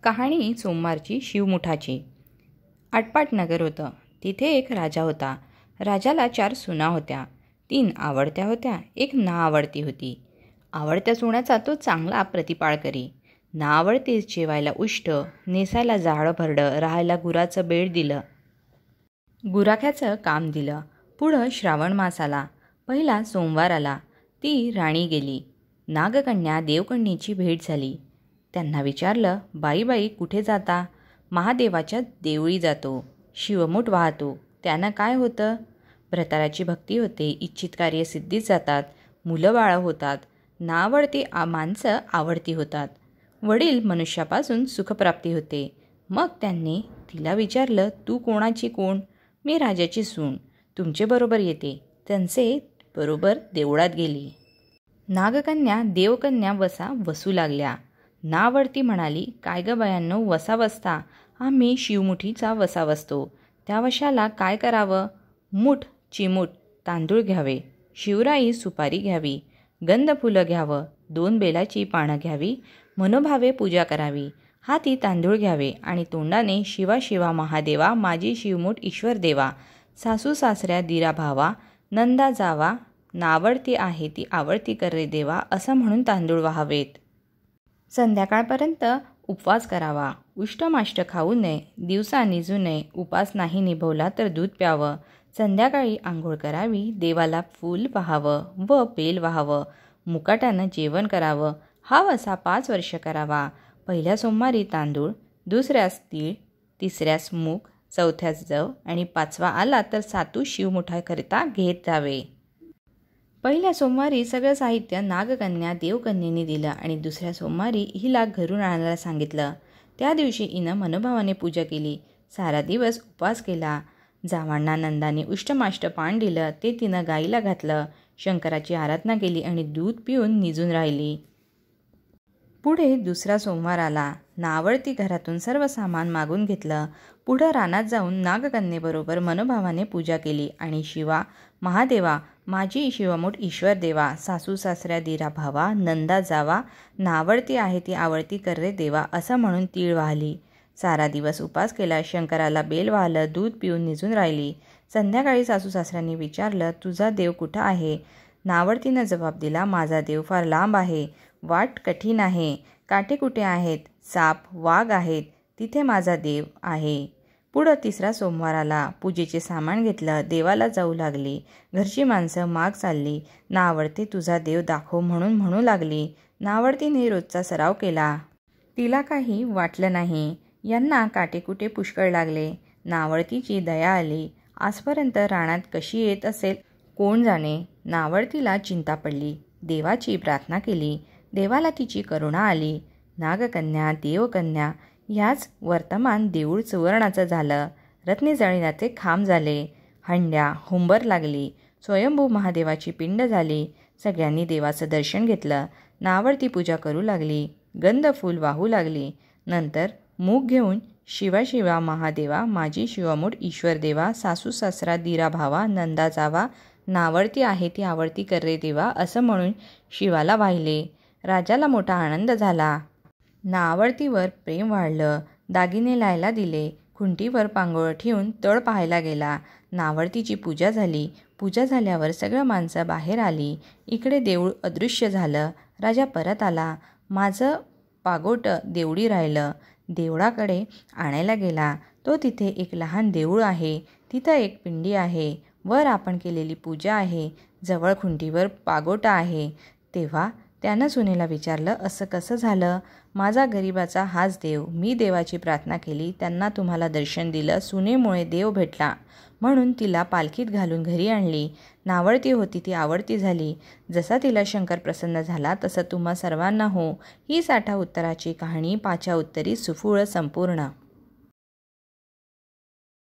कहाणी सोमवारची शिवमुठाची. आटपाट नगर होतं. तिथे एक राजा होता. राजाला 4 सुना होत्या. 3 आवडत्या होत्या, 1 नाआवडती होती. आवडत्या सुनाचा तो चांगला प्रतिपाळ करी. नाआवडतीस जेवायला उष्ट, नेसायला जाळं भरडं, राहायला गुराचं बेड दिलं. गुराख्याचं काम दिलं. पुढं श्रावण मास आला. पहिला सोमवार आला. ती राणी गेली. नागकन्या देवकन्येची भेट झाली. त्यांना विचारलं, बाई कुठे जाता? महादेवाच्या देवळी जातो. शिवमूठ वाहतो. त्यानं काय होतं? भ्रताराची भक्ती होते. इच्छित कार्य सिद्धीत जातात. मुलं बाळं होतात. नाआवडती माणसं आवडती होतात. वडील मनुष्यापासून सुखप्राप्ती होते. मग त्यांनी तिला विचारलं, तू कोणाची कोण? मी राजाची सून. तुमचे बरोबर येते. त्यांचे बरोबर देवळात गेली. नागकन्या देवकन्या वसा वसू लागल्या. नाआवडती म्हणाली, काय ग बायांनो, वसा वसता? आम्ही शिवमुठीचा वसा वसतो. त्या वशाला काय करावं? मूठ चिमूट तांदूळ घ्यावे, शिवराई सुपारी घ्यावी, गंध फुलं घ्यावं, 2 बेलाची पानं घ्यावी, मनोभावे पूजा करावी, हाती तांदूळ घ्यावे आणि तोंडाने शिवा शिवा महादेवा, माझी शिवमूठ ईश्वर देवा, सासू सासऱ्या दिरा भावा, नंदा जावा, नावडती आहे ती आवडती कर रे देवा, असं म्हणून तांदूळ वाहावेत. संध्याकाळपर्यंत उपवास करावा. उष्टमाष्ट खाऊ नये. दिवसा निजू नये. उपास नाही निभवला तर दूध प्यावं. संध्याकाळी आंघोळ करावी. देवाला फूल वाहावं व बेल वाहावं. मुकाट्यानं जेवण करावं. हा वसा 5 वर्ष करावा. पहिल्या सोमवारी तांदूळ, दुसऱ्यास तीळ, तिसऱ्यास मूग, चौथ्यास जव आणि 5वा आला तर सातू शिवमुठाकरिता घेत जावे. पहिल्या सोमवारी सगळं साहित्य नागकन्या देवकन्येने दिलं आणि दुसऱ्या सोमवारी हिला घरून आणायला सांगितलं. त्या दिवशी हिनं मनोभावाने पूजा केली. सारा दिवस उपवास केला. जावांना नंदाने उष्टमाष्ट पान दिलं. ते तिनं गाईला घातलं. शंकराची आराधना केली आणि दूध पिऊन निजून राहिली. पुढे दुसरा सोमवार आला. नाआवडती घरातून सर्व सामान मागून घेतलं. पुढं रानात जाऊन नागकन्येबरोबर मनोभावाने पूजा केली आणि शिवा महादेवा, माझी शिवमूठ ईश्वर देवा, सासू सासऱ्या दिरा भावा, नंदा जावा, नावडती आहे ती आवडती कर रे देवा, असं म्हणून तीळ वाहली. सारा दिवस उपास केला. शंकराला बेल वाहलं. दूध पिऊन निजून राहिली. संध्याकाळी सासू सासऱ्यांनी विचारलं, तुझा देव कुठं आहे? नावडतीनं जबाब दिला, माझा देव फार लांब आहे. वाट कठीण आहे. काटे कुठे आहेत? साप वाघ आहेत. तिथे माझा देव आहे. पुढं तिसरा सोमवार आला. पूजेचे सामान घेतलं. देवाला जाऊ लागली. घरची माणसं माग चालली. नावडते तुझा देव दाखव म्हणून म्हणू लागली. नावडतीने रोजचा सराव केला. तिला काही वाटलं नाही. यांना काटेकुटे पुष्कळ लागले. नावडतीची दया आली. आजपर्यंत रानात कशी येत असेल कोण जाणे. नावडतीला चिंता पडली. देवाची प्रार्थना केली. देवाला तिची करुणा आली. नागकन्या देवकन्या ह्याच वर्तमान देऊळ सुवर्णाचं झालं. रत्ने जळीनाचे खांब झाले. हंड्या हुंबर लागली. स्वयंभू महादेवाची पिंड झाली. सगळ्यांनी देवाचं दर्शन घेतलं. नावडती पूजा करू लागली. गंध फूल वाहू लागली. नंतर मूग घेऊन शिवा शिवा महादेवा, माझी शिवमूठ ईश्वर देवा, सासू सासरा दिरा भावा, नंदा जावा, नावडती आहे ती आवडती कर रे देवा, असं म्हणून शिवाला वाहिले. राजाला मोठा आनंद झाला. नावडतीवर प्रेम वाढलं. दागिने लायला दिले. खुंटीवर पांगोळ ठेवून तळ पाहायला गेला. नावडतीची पूजा झाली. पूजा झाल्यावर सगळं माणसं बाहेर आली. इकडे देऊळ अदृश्य झालं. राजा परत आला. माझं पागोटं देवळी राहिलं. देवळाकडे आणायला गेला. तो तिथे एक लहान देऊळ आहे. तिथं एक पिंडी आहे. वर आपण केलेली पूजा आहे. जवळ खुंटीवर पागोटा आहे. तेव्हा त्यानं सुनेला विचारलं, असं कसं झालं? माझा गरिबाचा हाच देव. मी देवाची प्रार्थना केली. त्यांना तुम्हाला दर्शन दिलं. सुनेमुळे देव भेटला म्हणून तिला पालखीत घालून घरी आणली. नावडती होती ती आवडती झाली. जसा तिला शंकर प्रसन्न झाला तसं तुम्हा सर्वांना हो. ही 60 उत्तराची कहाणी 5 उत्तरी सुफूळ संपूर्ण.